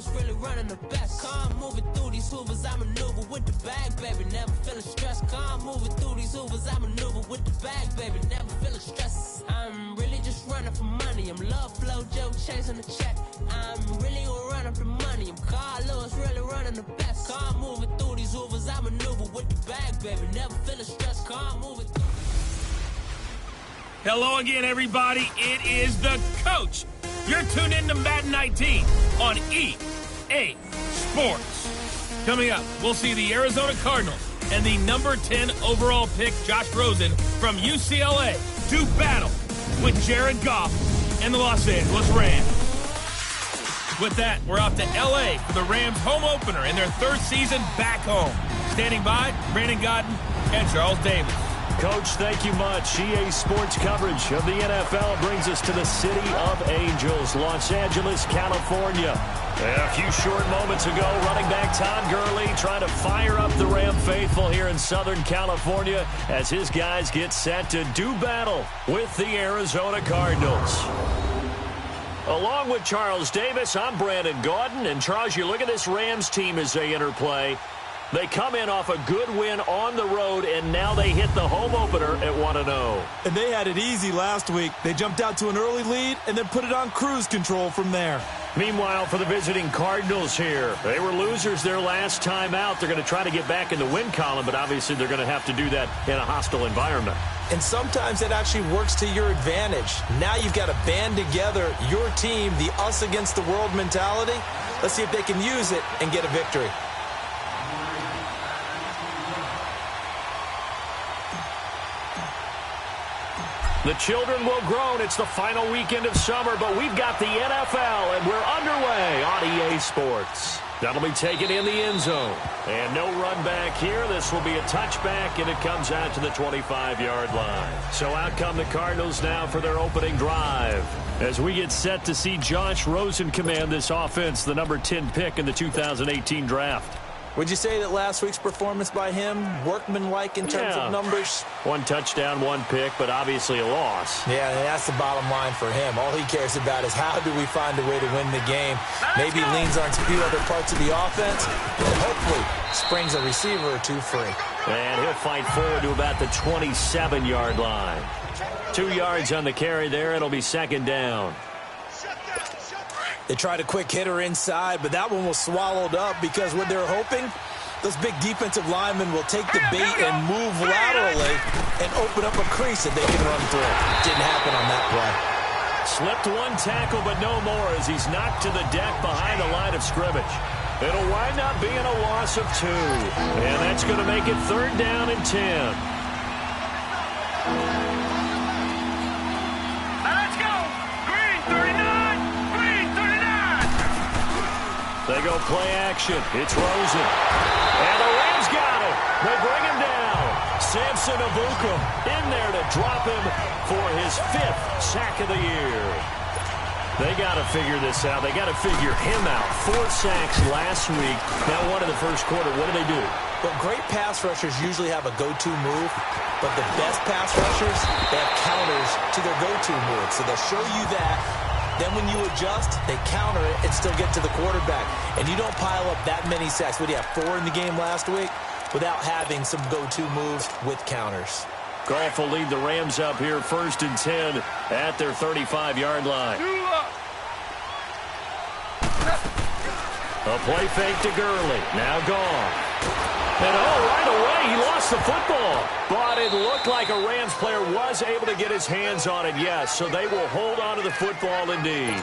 Lewis really running the best. Calm moving through these hoovers, I maneuver with the bag, baby. Never feeling stressed. Calm moving through these hoovers, I maneuver with the bag, baby. Never feeling stressed. I'm really just running for money. I'm love flow, Joe chasing the check. I'm really gonna run up the money. I'm Carl Lewis really running the best. Calm moving through these hoovers, I maneuver with the bag, baby. Never feeling stressed. Calm moving through. Hello again, everybody. It is the coach. You're tuned in to Madden 19 on EA Sports. Coming up, we'll see the Arizona Cardinals and the number 10 overall pick, Josh Rosen, from UCLA, do battle with Jared Goff and the Los Angeles Rams. With that, we're off to L.A. for the Rams' home opener in their third season back home. Standing by, Brandon Godden and Charles Davis. Coach, thank you much. EA Sports coverage of the NFL brings us to the City of Angels, Los Angeles, California. A few short moments ago, running back Todd Gurley trying to fire up the Ram faithful here in Southern California as his guys get set to do battle with the Arizona Cardinals. Along with Charles Davis, I'm Brandon Gaudin. And Charles, you look at this Rams team as they interplay. They come in off a good win on the road, and now they hit the home opener at 1-0. And they had it easy last week. They jumped out to an early lead and then put it on cruise control from there. Meanwhile, for the visiting Cardinals here, they were losers their last time out. They're going to try to get back in the win column, but obviously they're going to have to do that in a hostile environment. And sometimes it actually works to your advantage. Now you've got to band together your team, the us against the world mentality. Let's see if they can use it and get a victory. The children will groan. It's the final weekend of summer, but we've got the NFL, and we're underway on EA Sports. That'll be taken in the end zone. And no run back here. This will be a touchback, and it comes out to the 25-yard line. So out come the Cardinals now for their opening drive. As we get set to see Josh Rosen command this offense, the number 10 pick in the 2018 draft. Would you say that last week's performance by him, workmanlike in terms of numbers? One touchdown, one pick, but obviously a loss. Yeah, and that's the bottom line for him. All he cares about is how do we find a way to win the game. Maybe leans on a few other parts of the offense, and hopefully springs a receiver or two free. And he'll fight forward to about the 27-yard line. 2 yards on the carry there. It'll be second down. They tried a quick hitter inside, but that one was swallowed up because what they're hoping, those big defensive linemen will take the bait and move laterally and open up a crease that they can run through. Didn't happen on that play. Slipped one tackle, but no more as he's knocked to the deck behind the line of scrimmage. It'll wind up being a loss of 2. And that's going to make it third down and 10. They go play action. It's Rosen. And the Rams got him. They bring him down. Samson Ebukam in there to drop him for his 5th sack of the year. They got to figure this out. They got to figure him out. 4 sacks last week. Now one in the first quarter. What do they do? Well, great pass rushers usually have a go-to move, but the best pass rushers, they have counters to their go-to move. So they'll show you that. Then when you adjust, they counter it and still get to the quarterback. And you don't pile up that many sacks. What do you have, 4 in the game last week? Without having some go-to moves with counters. Goff will lead the Rams up here first and 10 at their 35-yard line. A play fake to Gurley. Now gone. And right away, he lost the football. But it looked like a Rams player was able to get his hands on it, yes. So they will hold on to the football indeed.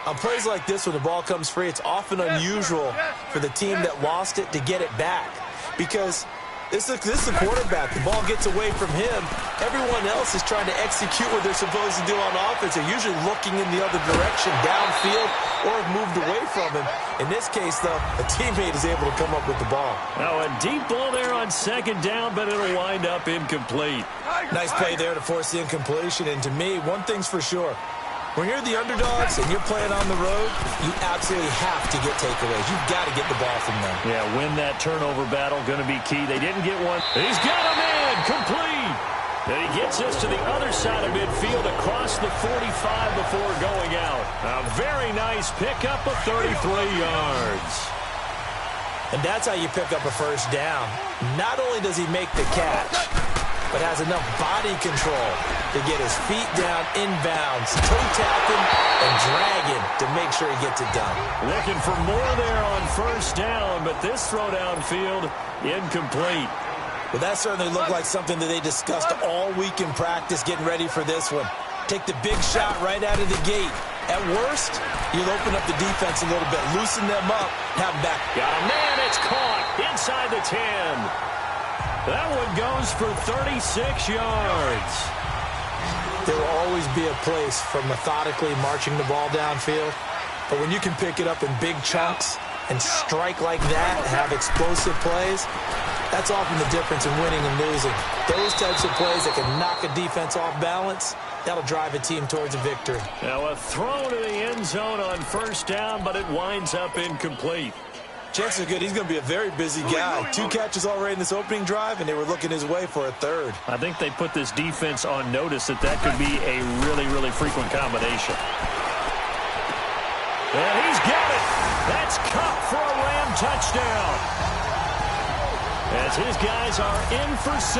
On plays like this, when the ball comes free, it's often unusual for the team that lost it to get it back. Because this is the quarterback. The ball gets away from him. Everyone else is trying to execute what they're supposed to do on offense. They're usually looking in the other direction, downfield, or have moved away from him. In this case, though, a teammate is able to come up with the ball. Now a deep ball there on second down, but it'll wind up incomplete. Nice play there to force the incompletion. And to me, one thing's for sure. When you're the underdogs and you're playing on the road, you absolutely have to get takeaways. You've got to get the ball from them. Yeah, win that turnover battle, going to be key. They didn't get one. He's got him in, complete. And he gets this to the other side of midfield across the 45 before going out. A very nice pickup of 33 yards. And that's how you pick up a first down. Not only does he make the catch, but has enough body control to get his feet down inbounds, toe tapping and dragging to make sure he gets it done. Looking for more there on first down, but this throw downfield incomplete. Well, that certainly looked like something that they discussed all week in practice getting ready for this one. Take the big shot right out of the gate. At worst, you'll open up the defense a little bit, loosen them up, have them back. Got a man, it's caught inside the 10. That one goes for 36 yards. There will always be a place for methodically marching the ball downfield, but when you can pick it up in big chunks and strike like that, have explosive plays, that's often the difference in winning and losing. Those types of plays that can knock a defense off balance, that'll drive a team towards a victory. Now a throw to the end zone on first down, but it winds up incomplete. Chances are good he's going to be a very busy guy. 2 catches already in this opening drive, and they were looking his way for a third. I think they put this defense on notice that could be a really, really frequent combination. And he's got it. That's Cup for a Ram touchdown. As his guys are in for 6.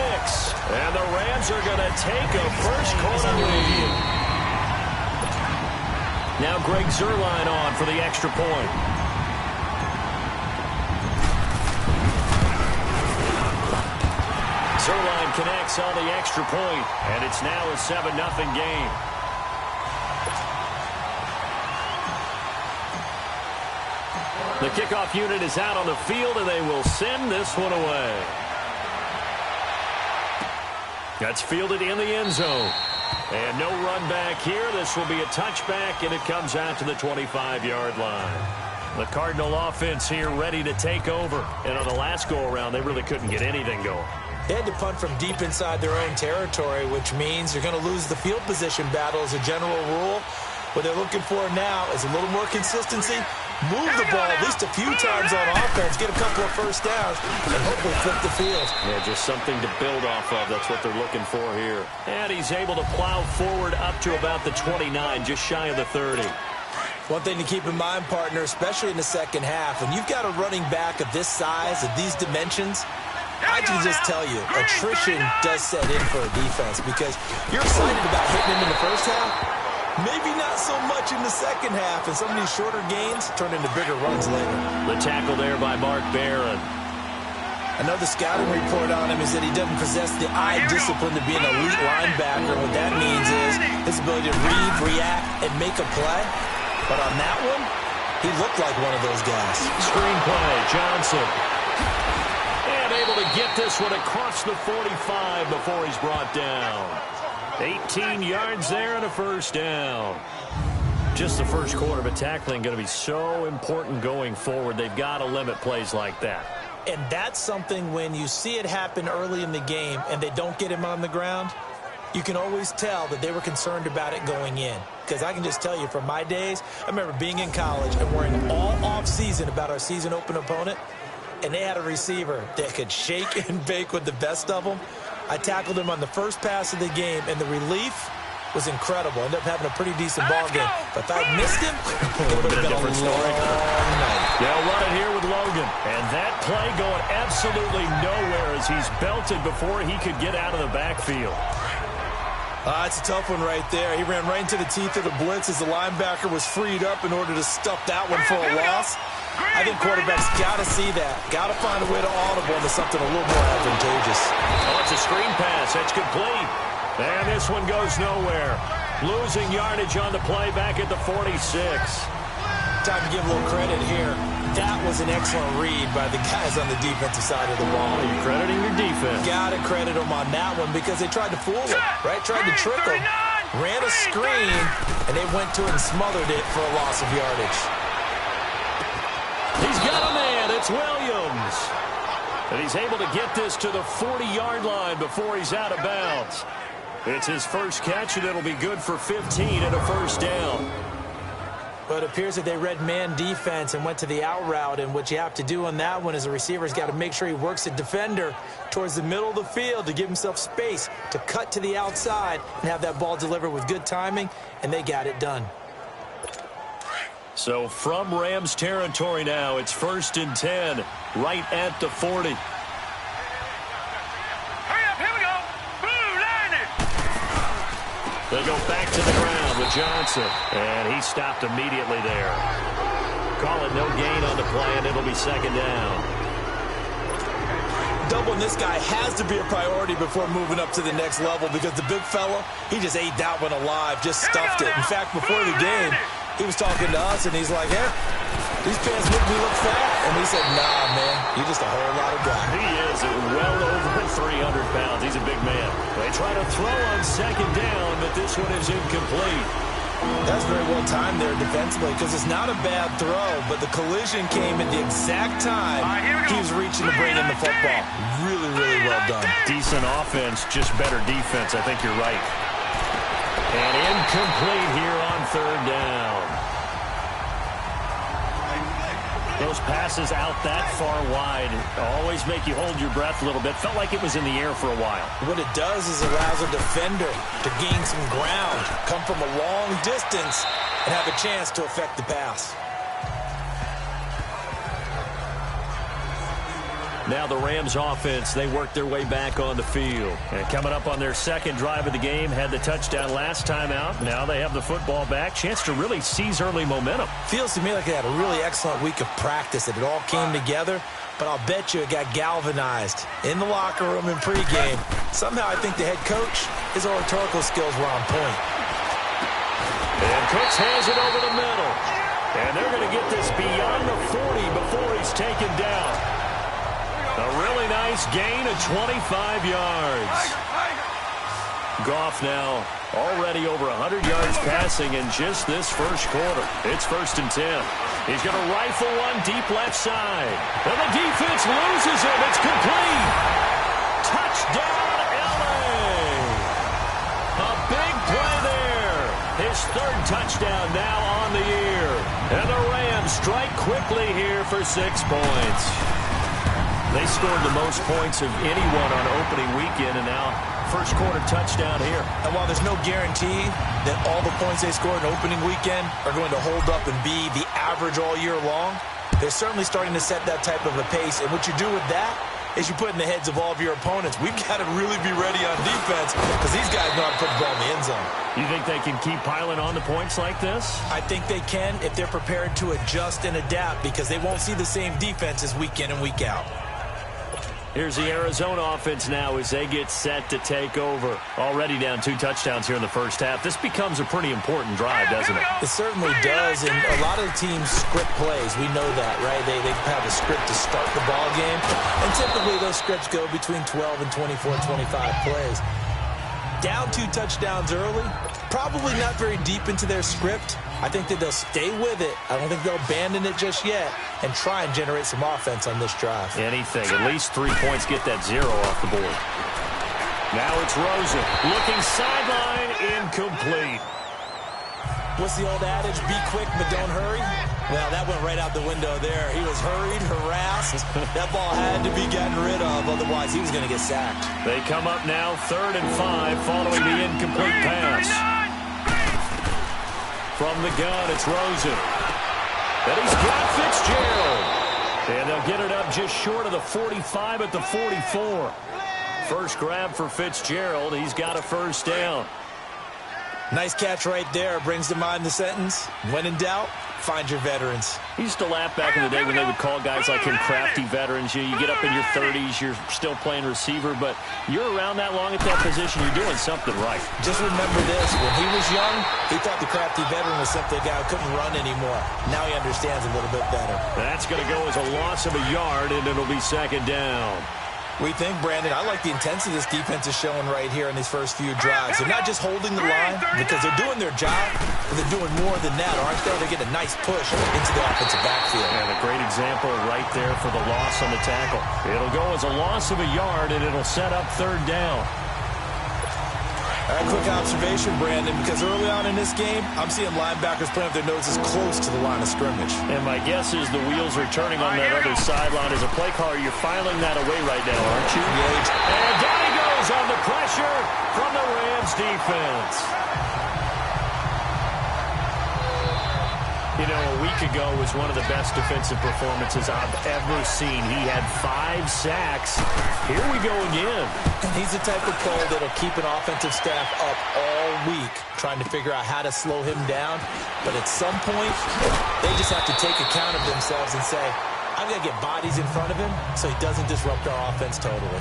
And the Rams are going to take a first-quarter lead. Now Greg Zuerlein on for the extra point. Zuerlein connects on the extra point, and it's now a 7-0 game. The kickoff unit is out on the field, and they will send this one away. That's fielded in the end zone. And no run back here. This will be a touchback, and it comes out to the 25-yard line. The Cardinal offense here ready to take over. And on the last go-around, they really couldn't get anything going. They had to punt from deep inside their own territory, which means you're going to lose the field position battle as a general rule. What they're looking for now is a little more consistency, move the ball at least a few times on offense, get a couple of first downs, and hopefully flip the field. Yeah, just something to build off of. That's what they're looking for here. And he's able to plow forward up to about the 29, just shy of the 30. One thing to keep in mind, partner, especially in the second half, when you've got a running back of this size, of these dimensions, I can just tell you, attrition does set in for a defense because you're excited about hitting him in the first half. Maybe not so much in the second half, and some of these shorter gains turn into bigger runs later. The tackle there by Mark Barron. Another scouting report on him is that he doesn't possess the eye discipline to be an elite linebacker. What that means is his ability to read, react, and make a play. But on that one, he looked like one of those guys. Screenplay, Johnson. And able to get this one across the 45 before he's brought down. 18 yards there and a first down. Just the first quarter, but tackling going to be so important going forward. They've got to limit plays like that. And that's something when you see it happen early in the game and they don't get him on the ground, you can always tell that they were concerned about it going in. Because I can just tell you from my days, I remember being in college and worrying all off-season about our season open opponent, and they had a receiver that could shake and bake with the best of them. I tackled him on the first pass of the game, and the relief was incredible. Ended up having a pretty decent ball game. But if I'd missed him, it would have been a different story. They'll run it here with Logan. And that play going absolutely nowhere as he's belted before he could get out of the backfield. It's a tough one right there. He ran right into the teeth of the blitz as the linebacker was freed up in order to stuff that one for a loss. I think quarterbacks got to see that. Got to find a way to audible into something a little more advantageous. Oh, it's a screen pass. That's complete. And this one goes nowhere. Losing yardage on the play back at the 46. Time to give a little credit here. That was an excellent read by the guys on the defensive side of the ball. You're crediting your defense. Got to credit them on that one because they tried to fool him, right? Tried to trick him. Ran a screen, and they went to it and smothered it for a loss of yardage. He's got a man. It's Williams. And he's able to get this to the 40-yard line before he's out of bounds. It's his first catch, and it'll be good for 15 and a first down. But it appears that they read man defense and went to the out route, and what you have to do on that one is the receiver's got to make sure he works the defender towards the middle of the field to give himself space to cut to the outside and have that ball delivered with good timing, and they got it done. So from Rams territory now, it's 1st and 10, right at the 40. They go back to the ground with Johnson, and he stopped immediately there. Call it no gain on the play, and it'll be 2nd down. Doubling this guy has to be a priority before moving up to the next level because the big fella, he just ate that one alive, just stuffed it. In fact, before the game, he was talking to us, and he's like, "Yeah, these pants make me look fat." And we said, "Nah, man, you're just a whole lot of guy." He is well over 300 pounds. He's a big man. They try to throw on 2nd down, but this one is incomplete. That's very well timed there defensively because it's not a bad throw, but the collision came at the exact time he was reaching to bring in the football. Really, really well done. Decent offense, just better defense. I think you're right. And incomplete here on 3rd down. Those passes out that far wide always make you hold your breath a little bit. Felt like it was in the air for a while. What it does is allows a defender to gain some ground, come from a long distance, and have a chance to affect the pass. Now the Rams offense, they work their way back on the field. And coming up on their 2nd drive of the game, had the touchdown last time out. Now they have the football back. Chance to really seize early momentum. Feels to me like they had a really excellent week of practice, that it all came together. But I'll bet you it got galvanized in the locker room in pregame. Somehow I think the head coach, his oratorical skills were on point. And Cooks has it over the middle. And they're going to get this beyond the 40 before he's taken down. A really nice gain of 25 yards. Goff now already over 100 yards passing in just this first quarter. It's 1st and 10. He's going to rifle one deep left side. And the defense loses him. It's complete. Touchdown, L.A. A big play there. His 3rd touchdown now on the year. And the Rams strike quickly here for 6 points. They scored the most points of anyone on opening weekend, and now first quarter touchdown here. And while there's no guarantee that all the points they scored in opening weekend are going to hold up and be the average all year long, they're certainly starting to set that type of a pace. And what you do with that is you put in the heads of all of your opponents, we've got to really be ready on defense because these guys know how to put the ball in the end zone. You think they can keep piling on the points like this? I think they can if they're prepared to adjust and adapt because they won't see the same defenses week in and week out. Here's the Arizona offense now as they get set to take over. Already down 2 touchdowns here in the first half. This becomes a pretty important drive, doesn't it? It certainly does, and a lot of the teams script plays. We know that, right? They have a script to start the ball game, and typically those scripts go between 12 and 24, 25 plays. Down 2 touchdowns early, probably not very deep into their script. I think that they'll stay with it. I don't think they'll abandon it just yet and try and generate some offense on this drive. Anything. At least 3 points, get that 0 off the board. Now it's Rosen. Looking sideline, incomplete. What's the old adage? Be quick, but don't hurry. Well, that went right out the window there. He was hurried, harassed. That ball had to be gotten rid of, otherwise he was going to get sacked. They come up now 3rd and 5 following the incomplete pass. From the gun, it's Rosen. And he's got Fitzgerald. And they'll get it up just short of the 45 at the 44. First grab for Fitzgerald. He's got a 1st down. Nice catch right there. Brings to mind the sentence, when in doubt, find your veterans. He used to laugh back in the day when they would call guys like him crafty veterans. You get up in your 30s, you're still playing receiver, but you're around that long at that position, you're doing something right. Just remember this, when he was young, he thought the crafty veteran was simply a guy who couldn't run anymore. Now he understands a little bit better. That's going to go as a loss of a yard, and it'll be 2nd down. We think, Brandon, I like the intensity this defense is showing right here in these first few drives. They're not just holding the line because they're doing their job, but they're doing more than that, aren't they? They get a nice push into the offensive backfield. And a great example right there for the loss on the tackle. It'll go as a loss of a yard, and it'll set up 3rd down. Quick observation, Brandon, because early on in this game, I'm seeing linebackers playing with their noses close to the line of scrimmage. And my guess is the wheels are turning on that other sideline. As a play caller, you're filing that away right now, aren't you? Yeah. And down he goes on the pressure from the Rams defense. You know, a week ago was one of the best defensive performances I've ever seen. He had 5 sacks. Here we go again. And he's the type of player that'll keep an offensive staff up all week trying to figure out how to slow him down. But at some point, they just have to take account of themselves and say, I've got to get bodies in front of him so he doesn't disrupt our offense totally.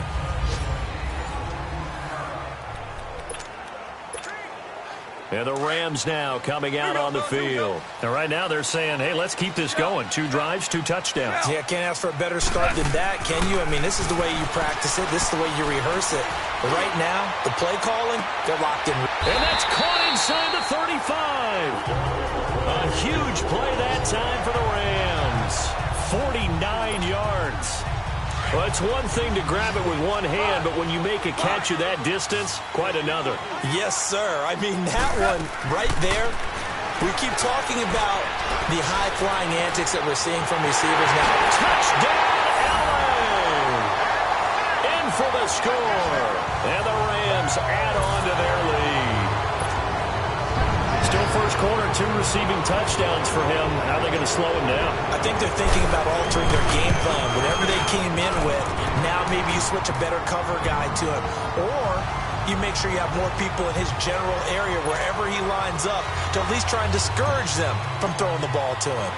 And the Rams now coming out on the field. And right now they're saying, hey, let's keep this going. 2 drives, 2 touchdowns. Yeah, can't ask for a better start than that, can you? I mean, this is the way you practice it. This is the way you rehearse it. But right now, the play calling, they're locked in. And that's caught inside the 35. A huge play that time for the Rams. 49 yards. Well, it's one thing to grab it with one hand, but when you make a catch of that distance, quite another. Yes, sir. I mean, that one right there, we keep talking about the high-flying antics that we're seeing from receivers now. Touchdown, LA! In for the score. And the Rams add on to their lead. Still first quarter, 2 receiving touchdowns for him. How are they going to slow him down? I think they're thinking about altering their game plan. Whatever they came in with, now maybe you switch a better cover guy to him. Or you make sure you have more people in his general area wherever he lines up to at least try and discourage them from throwing the ball to him.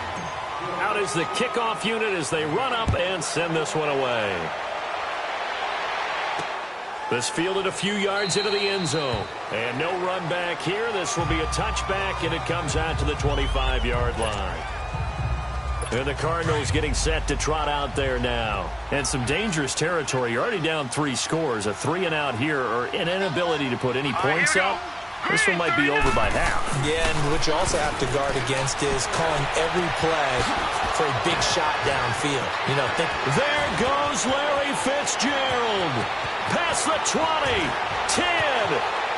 Out is the kickoff unit as they run up and send this one away. This fielded a few yards into the end zone. And no run back here. This will be a touchback, and it comes out to the 25-yard line. And the Cardinals getting set to trot out there now. And some dangerous territory. You're already down 3 scores. A 3-and-out here, or an inability to put any points up. This one might be over by half. Yeah, and what you also have to guard against is calling every play for a big shot downfield. You know, there goes Larry Fitzgerald. Past the 20, 10,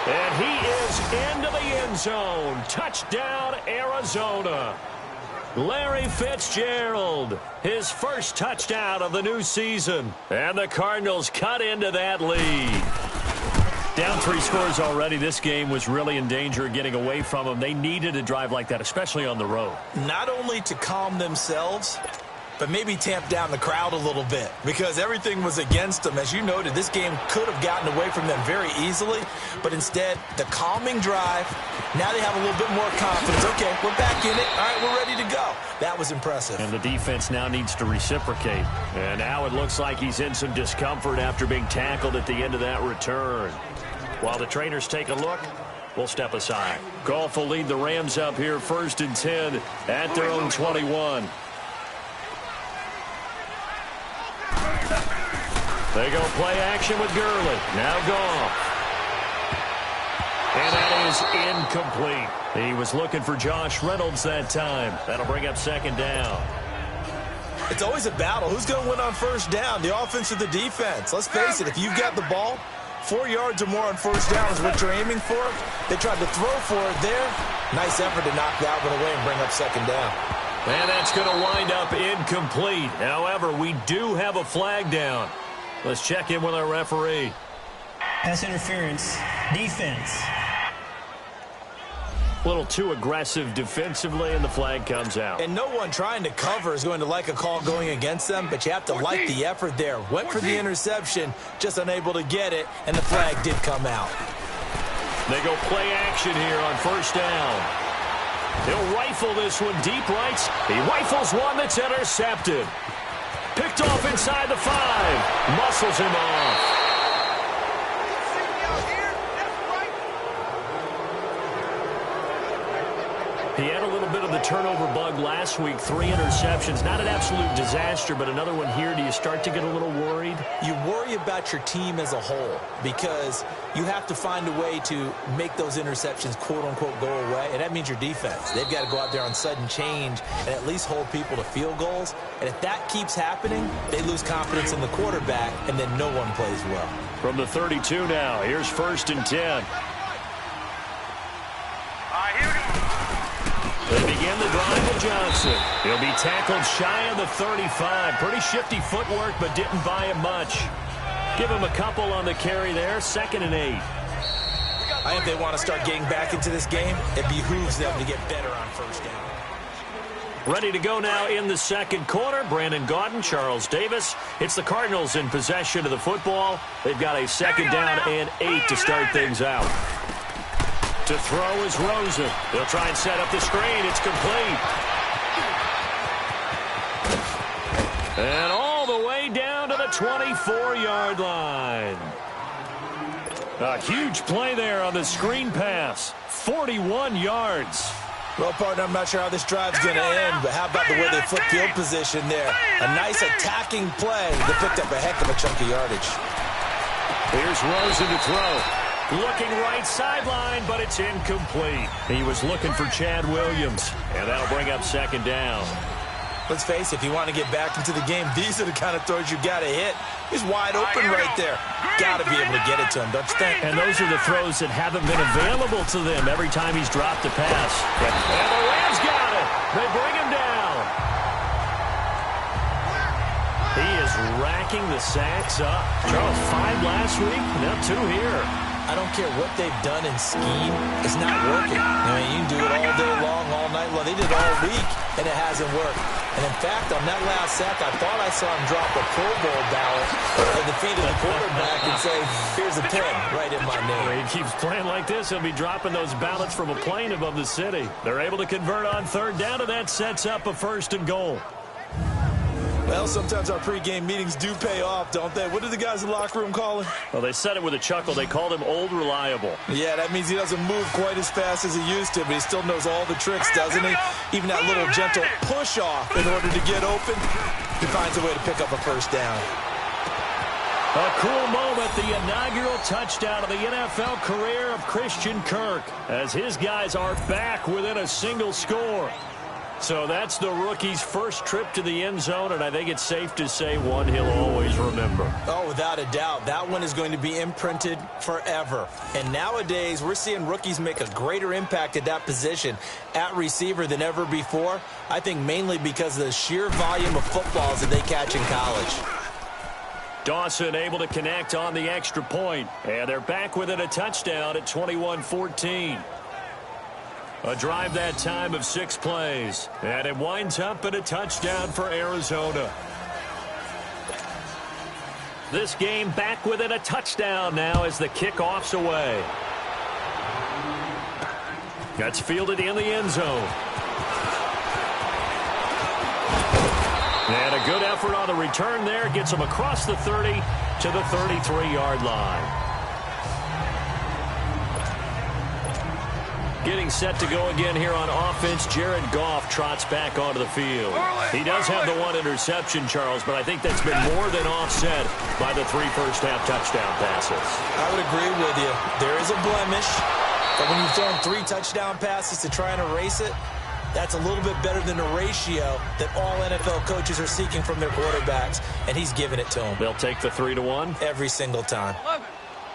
and he is into the end zone. Touchdown, Arizona. Larry Fitzgerald, his first touchdown of the new season. And the Cardinals cut into that lead. Down 3 scores already. This game was really in danger of getting away from them. They needed a drive like that, especially on the road. Not only to calm themselves, but maybe tamp down the crowd a little bit because everything was against them. As you noted, this game could have gotten away from them very easily, but instead, the calming drive, now they have a little bit more confidence. Okay, we're back in it. All right, we're ready to go. That was impressive. And the defense now needs to reciprocate. And now it looks like he's in some discomfort after being tackled at the end of that return. While the trainers take a look, we'll step aside. Goff will lead the Rams up here 1st and 10 at their own 21. They go play action with Gurley. Now Goff. And that is incomplete. He was looking for Josh Reynolds that time. That'll bring up 2nd down. It's always a battle. Who's going to win on 1st down, the offense or the defense? Let's face it, if you've got the ball, 4 yards or more on 1st down is what you're aiming for. They tried to throw for it there. Nice effort to knock that one away and bring up 2nd down. And that's going to wind up incomplete. However, we do have a flag down. Let's check in with our referee. Pass interference. Defense. A little too aggressive defensively, and the flag comes out. And no one trying to cover is going to like a call going against them, but you have to like the effort there. Went for the interception, just unable to get it, and the flag did come out. They go play action here on 1st down. He'll rifle this one deep right. He rifles one that's intercepted. Picked off inside the 5. Muscles him off. He had a little bit of the turnover bug last week. 3 interceptions. Not an absolute disaster, but another one here. Do you start to get a little worried? You worry about your team as a whole because you have to find a way to make those interceptions, quote-unquote, go away, and that means your defense. They've got to go out there on sudden change and at least hold people to field goals, and if that keeps happening, they lose confidence in the quarterback, and then no one plays well. From the 32 now, here's 1st and 10. Johnson. He'll be tackled shy of the 35. Pretty shifty footwork, but didn't buy him much. Give him a couple on the carry there. 2nd and 8. I think they want to start getting back into this game. It behooves them to get better on first down. Ready to go now in the second quarter. Brandon Gaudin, Charles Davis. It's the Cardinals in possession of the football. They've got a 2nd down and 8 to start things out. To throw is Rosen. They'll try and set up the screen. It's complete. And all the way down to the 24-yard line. A huge play there on the screen pass. 41 yards. Well, partner, I'm not sure how this drive's going to end, but how about the way they flip field position there? A nice attacking play that picked up a heck of a chunk of yardage. Here's Rosen to throw. Looking right sideline, but it's incomplete. He was looking for Chad Williams, and that'll bring up 2nd down. Let's face it, if you want to get back into the game, these are the kind of throws you got to hit. He's wide open right there. Got to be able to get it to him, don't you think? And those are the throws that haven't been available to them every time he's dropped a pass. And the Rams got it. They bring him down. He is racking the sacks up. Charles, 5 last week, now 2 here. I don't care what they've done in scheme. It's not working. I mean, you can do it all day long, all night long. They did it all week, and it hasn't worked. And, in fact, on that last sack, I thought I saw him drop a Pro Bowl ballot at the feet of the quarterback and say, here's a pin right in my name. He keeps playing like this. He'll be dropping those ballots from a plane above the city. They're able to convert on 3rd down, and that sets up a 1st and goal. Well, sometimes our pregame meetings do pay off, don't they? What did the guys in the locker room call him? Well, they said it with a chuckle. They called him Old Reliable. Yeah, that means he doesn't move quite as fast as he used to, but he still knows all the tricks, doesn't he? Even that little gentle push-off in order to get open, he finds a way to pick up a 1st down. A cool moment, the inaugural touchdown of the NFL career of Christian Kirk, as his guys are back within a single score. So that's the rookie's first trip to the end zone, and I think it's safe to say one he'll always remember. Oh, without a doubt. That one is going to be imprinted forever. And nowadays, we're seeing rookies make a greater impact at that position at receiver than ever before. I think mainly because of the sheer volume of footballs that they catch in college. Dawson able to connect on the extra point, and they're back within a touchdown at 21-14. A drive that time of 6 plays, and it winds up in a touchdown for Arizona. This game back within a touchdown now as the kickoff's away. That's fielded in the end zone. And a good effort on the return there. Gets him across the 30 to the 33-yard line. Getting set to go again here on offense. Jared Goff trots back onto the field. He does have the 1 interception, Charles, but I think that's been more than offset by the 3 first-half touchdown passes. I would agree with you. There is a blemish, but when you've thrown 3 touchdown passes to try and erase it, that's a little bit better than the ratio that all NFL coaches are seeking from their quarterbacks, and he's giving it to them. They'll take the 3-1? Every single time.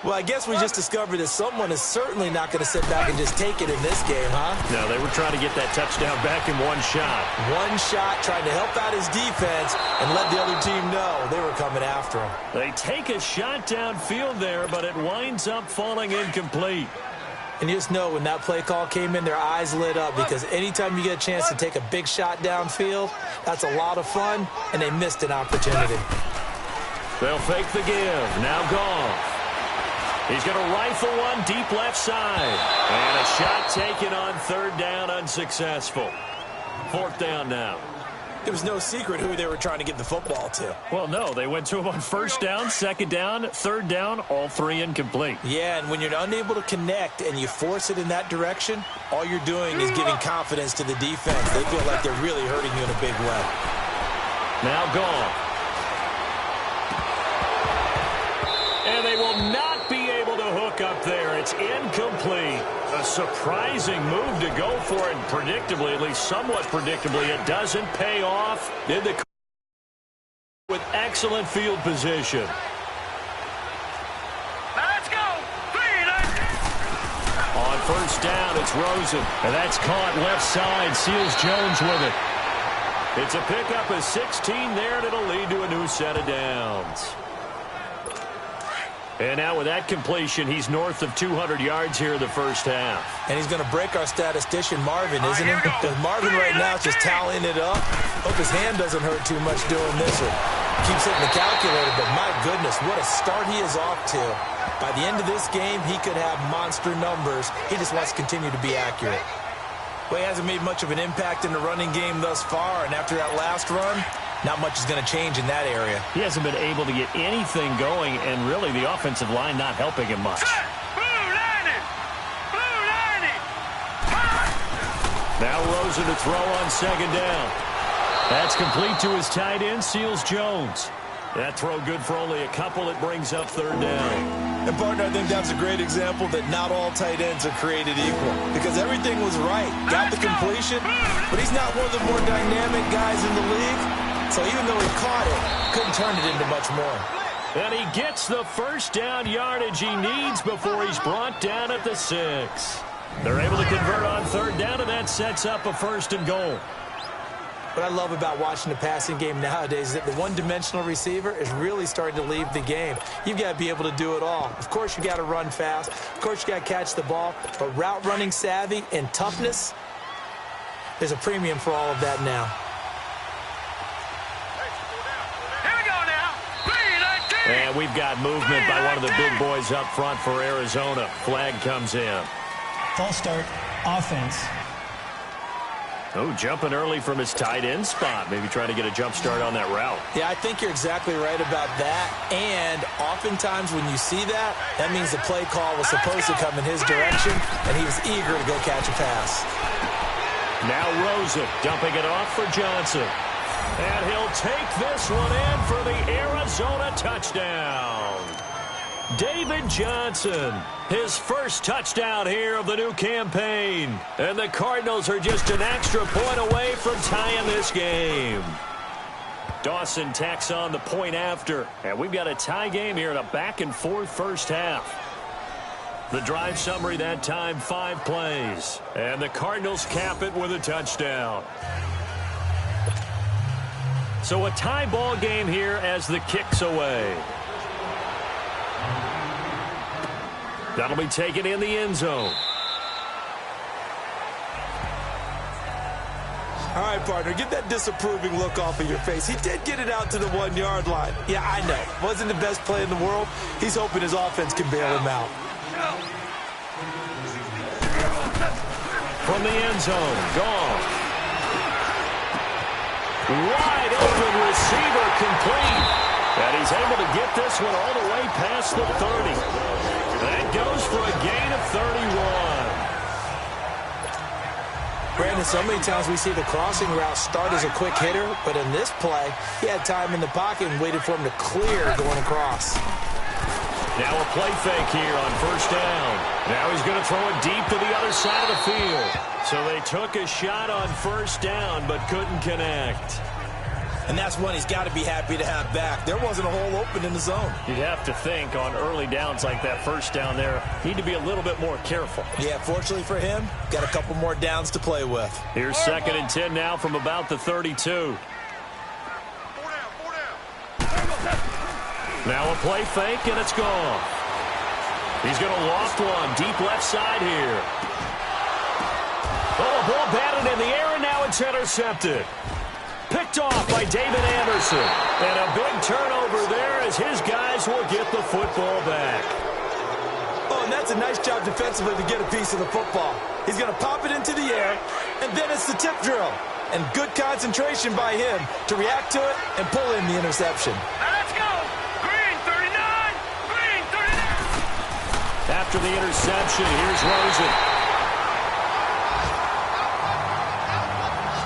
Well, I guess we just discovered that someone is certainly not going to sit back and just take it in this game, huh? No, they were trying to get that touchdown back in 1 shot. 1 shot, trying to help out his defense and let the other team know they were coming after him. They take a shot downfield there, but it winds up falling incomplete. And you just know when that play call came in, their eyes lit up, because anytime you get a chance to take a big shot downfield, that's a lot of fun, and they missed an opportunity. They'll fake the give. Now Goff. He's going to rifle one deep left side. And a shot taken on 3rd down, unsuccessful. 4th down now. It was no secret who they were trying to get the football to. Well, no, they went to him on 1st down, 2nd down, 3rd down, all 3 incomplete. Yeah, and when you're unable to connect and you force it in that direction, all you're doing is giving confidence to the defense. They feel like they're really hurting you in a big way. Now Goff. And they will not be able to hook up there. It's incomplete. A surprising move to go for it, and predictably, at least somewhat predictably, it doesn't pay off. Did the with excellent field position. Let's go. On first down. It's Rosen. And that's caught left side. Seals Jones with it. It's a pickup of 16 there, and it'll lead to a new set of downs. And now with that completion, he's north of 200 yards here in the first half. And he's going to break our statistician, Marvin, isn't he? Because Marvin right now is just tallying it up. Hope his hand doesn't hurt too much doing this one. Keeps hitting the calculator, but my goodness, what a start he is off to. By the end of this game, he could have monster numbers. He just wants to continue to be accurate. Well, he hasn't made much of an impact in the running game thus far, and after that last run, not much is going to change in that area. He hasn't been able to get anything going, and really the offensive line not helping him much. Now Rosen to throw on second down. That's complete to his tight end, Seals Jones. That throw good for only a couple. It brings up third down. And, partner, I think that's a great example that not all tight ends are created equal. Because everything was right. Got the completion, but he's not one of the more dynamic guys in the league. So even though he caught it, couldn't turn it into much more. And he gets the first down yardage he needs before he's brought down at the 6. They're able to convert on third down, and that sets up a first and goal. What I love about watching the passing game nowadays is that the one-dimensional receiver is really starting to leave the game. You've got to be able to do it all. Of course, you got to run fast. Of course, you got to catch the ball. But route running savvy and toughness, there's a premium for all of that now. And we've got movement by one of the big boys up front for Arizona. Flag comes in. False start, offense. Oh, jumping early from his tight end spot. Maybe trying to get a jump start on that route. Yeah, I think you're exactly right about that. And oftentimes when you see that, that means the play call was supposed to come in his direction, and he was eager to go catch a pass. Now Rosen dumping it off for Johnson. And he'll take this one in for the Arizona touchdown. David Johnson, his first touchdown here of the new campaign. And the Cardinals are just an extra point away from tying this game. Dawson tacks on the point after. And we've got a tie game here in a back-and-forth first half. The drive summary that time, 5 plays. And the Cardinals cap it with a touchdown. So a tie ball game here as the kick's away. That'll be taken in the end zone. All right, partner, get that disapproving look off of your face. He did get it out to the 1-yard line. Yeah, I know. Wasn't the best play in the world. He's hoping his offense can bail him out. From the end zone, gone. Wide open receiver complete. And he's able to get this one all the way past the 30. That goes for a gain of 31. Brandon, so many times we see the crossing route start as a quick hitter, but in this play, he had time in the pocket and waited for him to clear going across. Now a play fake here on first down. Now he's going to throw it deep to the other side of the field. So they took a shot on first down, but couldn't connect. And that's one he's got to be happy to have back. There wasn't a hole open in the zone. You'd have to think on early downs like that first down there, need to be a little bit more careful. Yeah, fortunately for him, got a couple more downs to play with. Here's 2nd and 10 now from about the 32. Now a play fake, and it's gone. He's going to loft one deep left side here. Oh, a ball batted in the air, and now it's intercepted. Picked off by David Anderson. And a big turnover there as his guys will get the football back. Oh, and that's a nice job defensively to get a piece of the football. He's going to pop it into the air, and then it's the tip drill. And good concentration by him to react to it and pull in the interception. Let's go! Green 39! Green 39! After the interception, here's Rosen.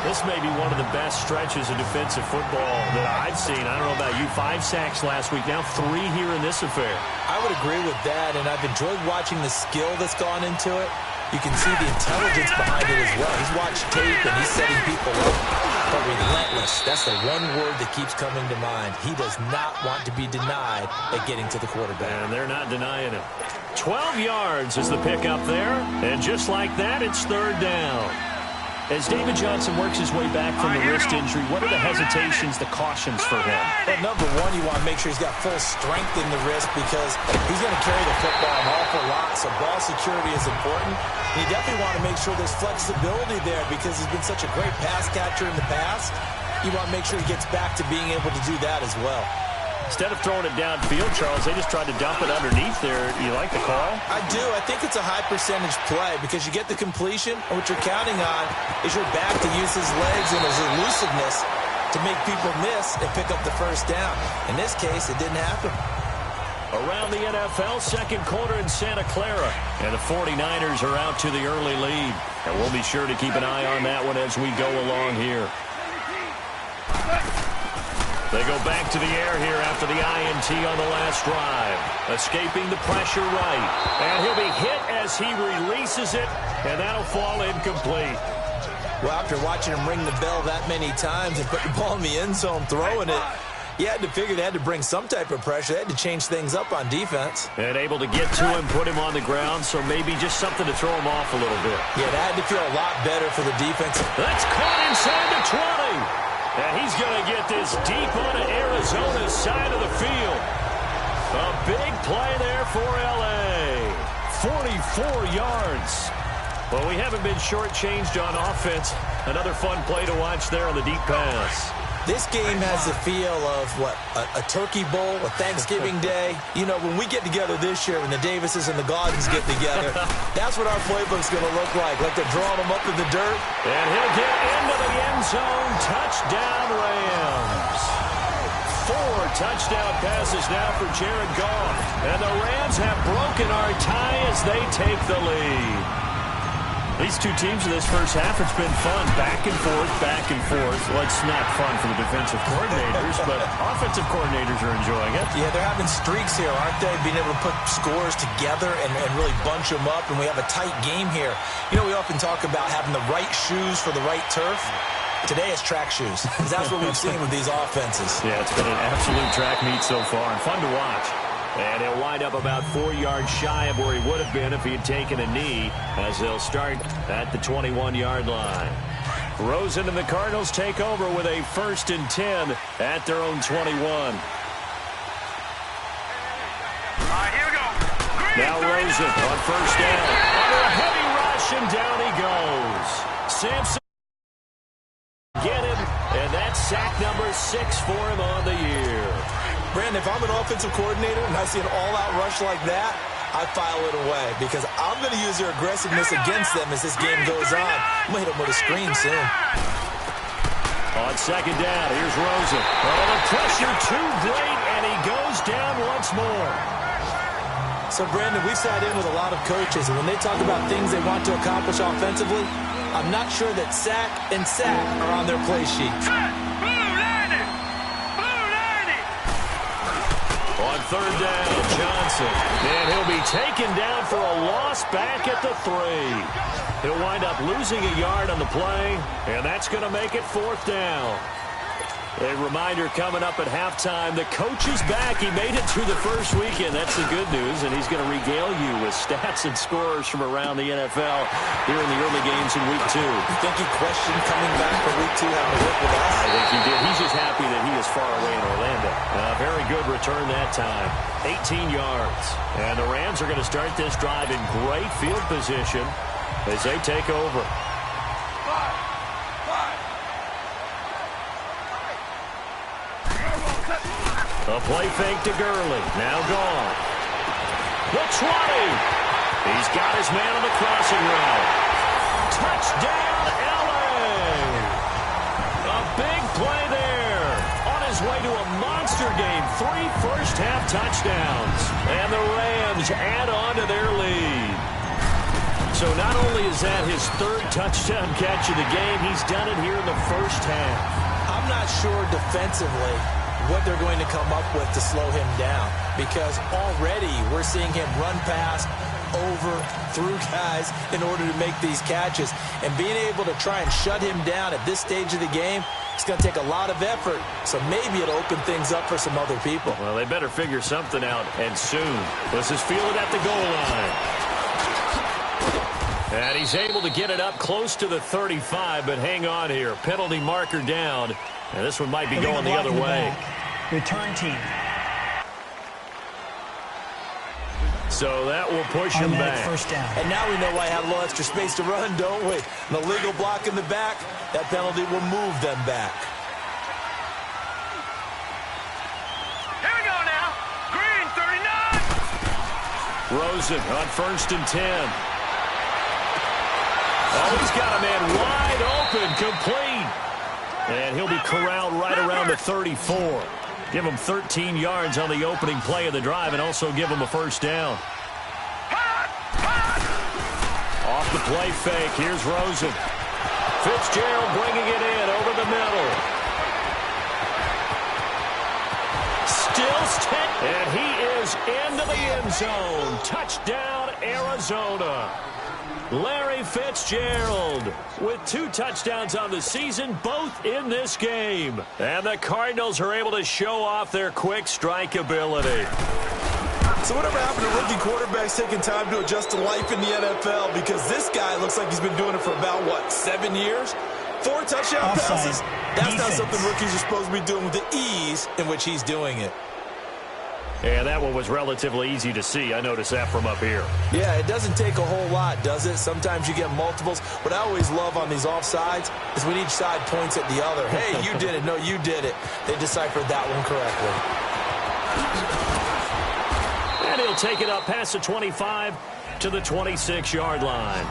This may be one of the best stretches of defensive football that I've seen. I don't know about you. 5 sacks last week. Now 3 here in this affair. I would agree with that, and I've enjoyed watching the skill that's gone into it. You can see the intelligence behind it as well. He's watched tape, and he's setting people up. But relentless, that's the one word that keeps coming to mind. He does not want to be denied at getting to the quarterback. And they're not denying him. 12 yards is the pickup there. And just like that, it's third down. As David Johnson works his way back from the wrist injury, what are the hesitations, the cautions for him? Well, number one, you want to make sure he's got full strength in the wrist because he's going to carry the football an awful lot, so ball security is important. And you definitely want to make sure there's flexibility there because he's been such a great pass catcher in the past. You want to make sure he gets back to being able to do that as well. Instead of throwing it downfield, Charles, they just tried to dump it underneath there. You like the call? I do. I think it's a high percentage play because you get the completion, and what you're counting on is your back to use his legs and his elusiveness to make people miss and pick up the first down. In this case, it didn't happen. Around the NFL, second quarter in Santa Clara. And the 49ers are out to the early lead. And we'll be sure to keep an eye on that one as we go along here. They go back to the air here after the INT on the last drive. Escaping the pressure right. And he'll be hit as he releases it, and that'll fall incomplete. Well, after watching him ring the bell that many times and put the ball in the end zone throwing it, you had to figure they had to bring some type of pressure. They had to change things up on defense. And able to get to him, put him on the ground, so maybe just something to throw him off a little bit. Yeah, that had to feel a lot better for the defense. That's caught inside the 20. And he's going to get this deep onto Arizona's side of the field. A big play there for L.A. 44 yards. Well, we haven't been shortchanged on offense. Another fun play to watch there on the deep pass. This game has the feel of, what, a turkey bowl, a Thanksgiving day. You know, when we get together this year, when the Davises and the Gaudens get together, that's what our playbook's going to look like they're drawing them up in the dirt. And he'll get into the end zone. Touchdown, Rams. 4 touchdown passes now for Jared Goff. And the Rams have broken our tie as they take the lead. These two teams in this first half, it's been fun. Back and forth, back and forth. Well, it's not fun for the defensive coordinators, but offensive coordinators are enjoying it. Yeah, they're having streaks here, aren't they? Being able to put scores together and really bunch them up, and we have a tight game here. You know, we often talk about having the right shoes for the right turf. Today it's track shoes, because that's what we've seen with these offenses. Yeah, it's been an absolute track meet so far, and fun to watch. And he'll wind up about 4 yards shy of where he would have been if he had taken a knee, as they'll start at the 21-yard line. Rosen and the Cardinals take over with a 1st and 10 at their own 21. Here we go. Now Rosen on first down. Under a heavy rush, and down he goes. Sampson get him, and that's sack number 6 for him on the year. Brandon, if I'm an offensive coordinator and I see an all-out rush like that, I file it away because I'm going to use their aggressiveness against them as this game goes on. I'm going to hit them with a screen soon. On second down, here's Rosen. Oh, the pressure too great, and he goes down once more. So, Brandon, we've sat in with a lot of coaches, and when they talk about things they want to accomplish offensively, I'm not sure that sack and sack are on their play sheets. On third down, Johnson. And he'll be taken down for a loss back at the 3. He'll wind up losing a yard on the play, and that's going to make it 4th down. A reminder coming up at halftime, the coach is back. He made it through the first weekend. That's the good news, and he's going to regale you with stats and scores from around the NFL here in the early games in Week 2. You think he questioned coming back for Week 2 having to work with us? I think he did. He's just happy that he is far away in Orlando. Very good return that time. 18 yards. And the Rams are going to start this drive in great field position as they take over. A play fake to Gurley. Now gone. The 20. He's got his man on the crossing route. Touchdown, L.A. A big play there. On his way to a monster game. 3 first-half touchdowns. And the Rams add on to their lead. So not only is that his 3rd touchdown catch of the game, he's done it here in the first half. I'm not sure defensively what they're going to come up with to slow him down, because already we're seeing him run past, over, through guys in order to make these catches. And being able to try and shut him down at this stage of the game It's going to take a lot of effort, so maybe it'll open things up for some other people. Well, they better figure something out, and soon. This is fielded at the goal line. And he's able to get it up close to the 35, but hang on here. Penalty marker down, and this one might be going the other way. Return team. So that will push him back. First down. And now we know why I have a little extra space to run, don't we? An illegal block in the back, that penalty will move them back. Here we go now. Green, 39. Rosen on 1st and 10. Oh, he's got a man wide open, complete. And he'll be corralled right around the 34. Give him 13 yards on the opening play of the drive and also give him a first down. Off the play fake, here's Rosen. Fitzgerald bringing it in over the middle. Still and he is into the end zone. Touchdown, Arizona. Larry Fitzgerald with 2 touchdowns on the season, both in this game. And the Cardinals are able to show off their quick strike ability. So whatever happened to rookie quarterbacks taking time to adjust to life in the NFL? Because this guy looks like he's been doing it for about, 7 years? 4 touchdown passes? That's not something rookies are supposed to be doing with the ease in which he's doing it. And that one was relatively easy to see. I noticed that from up here. Yeah, it doesn't take a whole lot, does it? Sometimes you get multiples. What I always love on these offsides is when each side points at the other. Hey, you did it. No, you did it. They deciphered that one correctly. And he'll take it up past the 25 to the 26-yard line.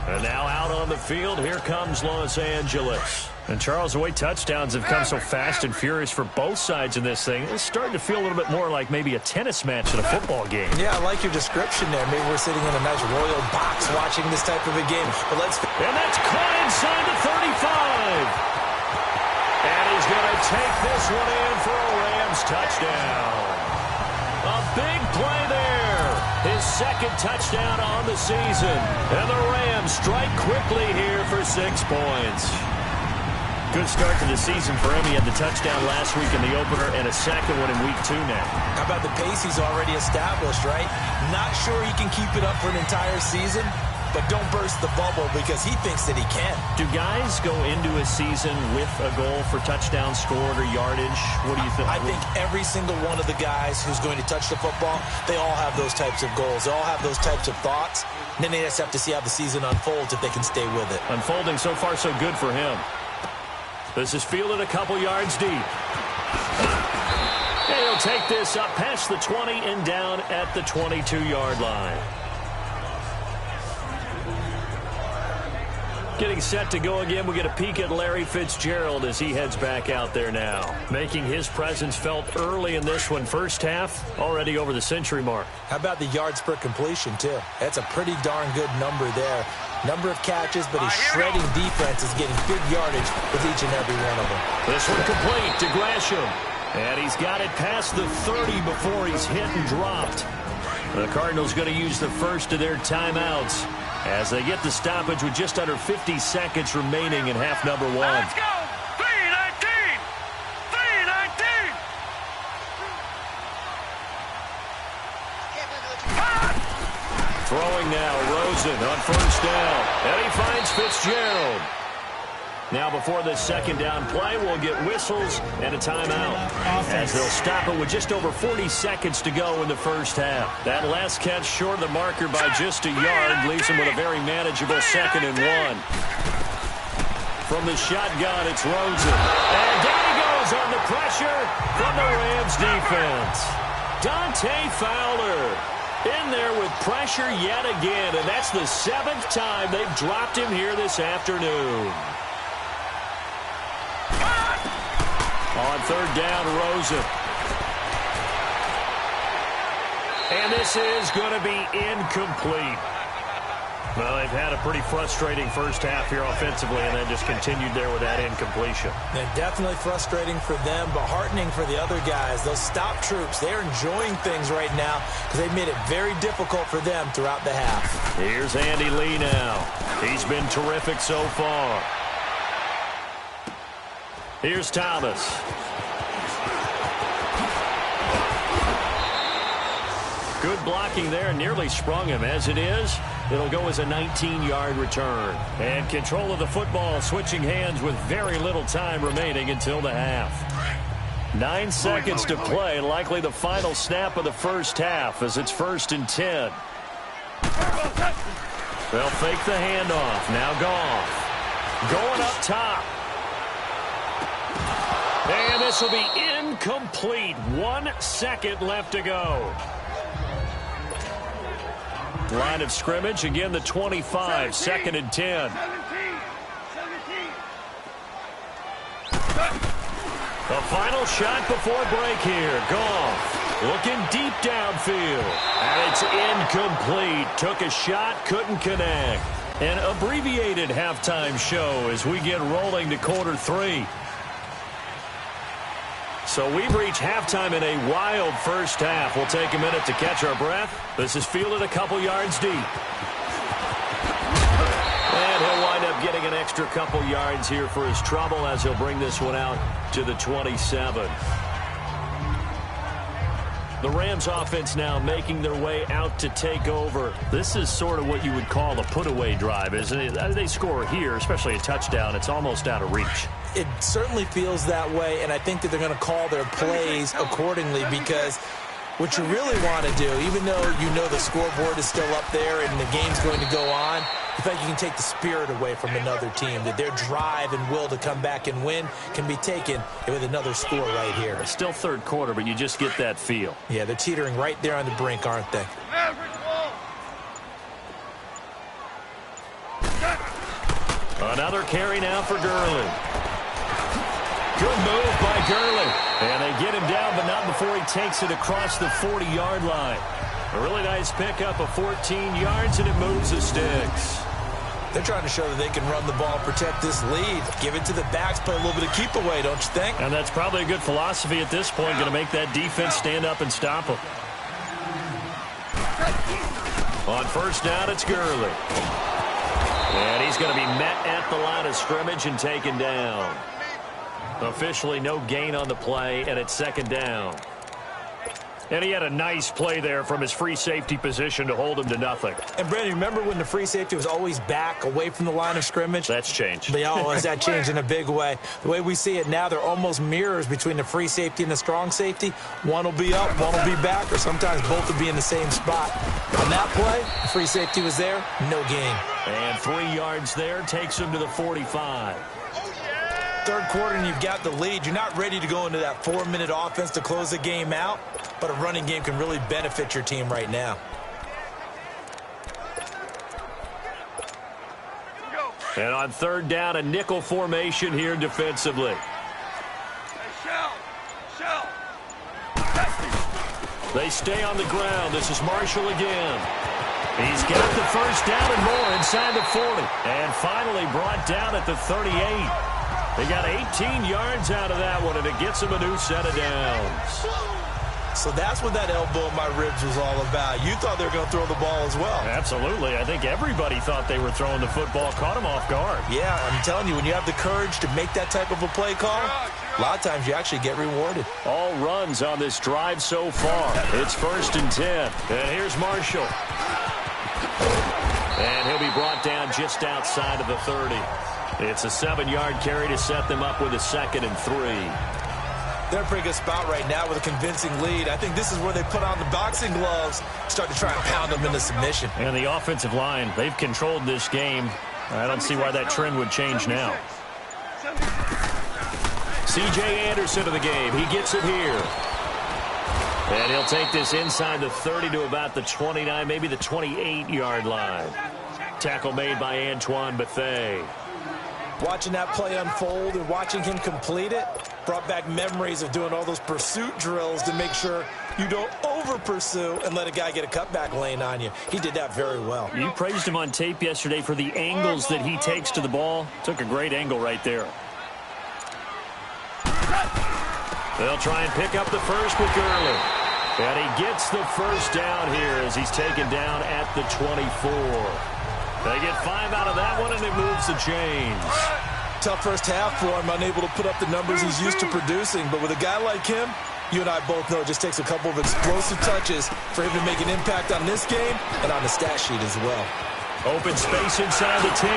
And now out on the field, here comes Los Angeles. And, Charles, the way touchdowns have come so fast and furious for both sides in this thing, it's starting to feel a little bit more like maybe a tennis match in a football game. Yeah, I like your description there. Maybe we're sitting in a nice royal box watching this type of a game. But and that's caught inside the 35. And he's going to take this one in for a Rams touchdown. A big play there. His 2nd touchdown on the season. And the Rams strike quickly here for 6 points. Good start to the season for him. He had the touchdown last week in the opener and a 2nd one in week 2 now. How about the pace he's already established, right? Not sure he can keep it up for an entire season, but don't burst the bubble because he thinks that he can. Do guys go into a season with a goal for touchdown scored or yardage? What do you think? I think every single one of the guys who's going to touch the football, they all have those types of goals. They all have those types of thoughts. And then they just have to see how the season unfolds if they can stay with it. Unfolding so far so good for him. This is fielded a couple yards deep. And he'll take this up past the 20 and down at the 22-yard line. Getting set to go again. We get a peek at Larry Fitzgerald as he heads back out there now. Making his presence felt early in this one. First half, already over the century mark. How about the yards per completion, too? That's a pretty darn good number there. Number of catches, but his shredding defense is getting big yardage with each and every one of them. This one complete to Gresham. And he's got it past the 30 before he's hit and dropped. The Cardinals going to use the first of their timeouts as they get the stoppage with just under 50 seconds remaining in half number 1. Let's go! 3:19! 3:19! Throwing now, Rosen on 1st down. And he finds Fitzgerald. Now before this 2nd down play, we'll get whistles and a timeout. As they'll stop it with just over 40 seconds to go in the first half. That last catch short of the marker by just a yard leaves him with a very manageable 2nd and 1. From the shotgun, it's Rosen. And down he goes on the pressure from the Rams defense. Dante Fowler in there with pressure yet again, and that's the 7th time they've dropped him here this afternoon. On 3rd down, Rosen. And this is going to be incomplete. Well, they've had a pretty frustrating first half here offensively, and then just continued there with that incompletion. And definitely frustrating for them, but heartening for the other guys. Those stop troops, they're enjoying things right now because they've made it very difficult for them throughout the half. Here's Andy Lee now. He's been terrific so far. Here's Thomas. Good blocking there, nearly sprung him. As it is, it'll go as a 19-yard return. And control of the football switching hands with very little time remaining until the half. 9 seconds to play, likely the final snap of the first half as it's 1st and 10. They'll fake the handoff. Now Goff. Going up top. And this will be incomplete. 1 second left to go. Line of scrimmage, again the 25, 2nd and 10. The final shot before break here. Goff looking deep downfield. And it's incomplete. Took a shot, couldn't connect. An abbreviated halftime show as we get rolling to quarter 3. So we've reached halftime in a wild first half. We'll take a minute to catch our breath. This is fielded a couple yards deep. And he'll wind up getting an extra couple yards here for his trouble as he'll bring this one out to the 27. The Rams offense now making their way out to take over. This is sort of what you would call a put-away drive, isn't it? They score here, especially a touchdown. It's almost out of reach. It certainly feels that way, and I think that they're going to call their plays accordingly because what you really want to do, even though you know the scoreboard is still up there and the game's going to go on, I feel like you can take the spirit away from another team, that their drive and will to come back and win can be taken with another score right here. It's still third quarter, but you just get that feel. Yeah, they're teetering right there on the brink, aren't they? Another carry now for Gurley. Good move by Gurley. And they get him down, but not before he takes it across the 40-yard line. A really nice pickup of 14 yards, and it moves the sticks. They're trying to show that they can run the ball, protect this lead. Give it to the backs, play a little bit of keep away, don't you think? And that's probably a good philosophy at this point, going to make that defense stand up and stop them. On first down, it's Gurley. And he's going to be met at the line of scrimmage and taken down. Officially no gain on the play, and it's 2nd down. And he had a nice play there from his free safety position to hold him to nothing. And, Brandon, remember when the free safety was always back away from the line of scrimmage? That's changed. But has that changed in a big way? The way we see it now, they're almost mirrors between the free safety and the strong safety. One will be up, one will be back, or sometimes both will be in the same spot. On that play, the free safety was there, no gain. And 3 yards there takes him to the 45. Third quarter and you've got the lead. You're not ready to go into that 4-minute offense to close the game out, but a running game can really benefit your team right now. And on 3rd down, a nickel formation here defensively. They stay on the ground. This is Marshall again. He's got the first down and more inside the 40. And finally brought down at the 38. They got 18 yards out of that one, and it gets them a new set of downs. So that's what that elbow in my ribs was all about. You thought they were going to throw the ball as well. Absolutely. I think everybody thought they were throwing the football, caught them off guard. Yeah, I'm telling you, when you have the courage to make that type of a play call, a lot of times you actually get rewarded. All runs on this drive so far. It's 1st and 10. And here's Marshall. And he'll be brought down just outside of the 30. It's a 7-yard carry to set them up with a 2nd and 3. They're in a pretty good spot right now with a convincing lead. I think this is where they put on the boxing gloves, start to try and pound them into submission. And the offensive line, they've controlled this game. I don't see why that trend would change now. C.J. Anderson to the game. He gets it here. And he'll take this inside the 30 to about the 29, maybe the 28-yard line. Tackle made by Antoine Bethea. Watching that play unfold and watching him complete it brought back memories of doing all those pursuit drills to make sure you don't over-pursue and let a guy get a cutback lane on you. He did that very well. You praised him on tape yesterday for the angles that he takes to the ball. Took a great angle right there. They'll try and pick up the first with Gurley. And he gets the first down here as he's taken down at the 24. They get 5 out of that one, and it moves the chains. Tough first half for him, unable to put up the numbers he's used to producing. But with a guy like him, you and I both know it just takes a couple of explosive touches for him to make an impact on this game and on the stat sheet as well. Open space inside the 10.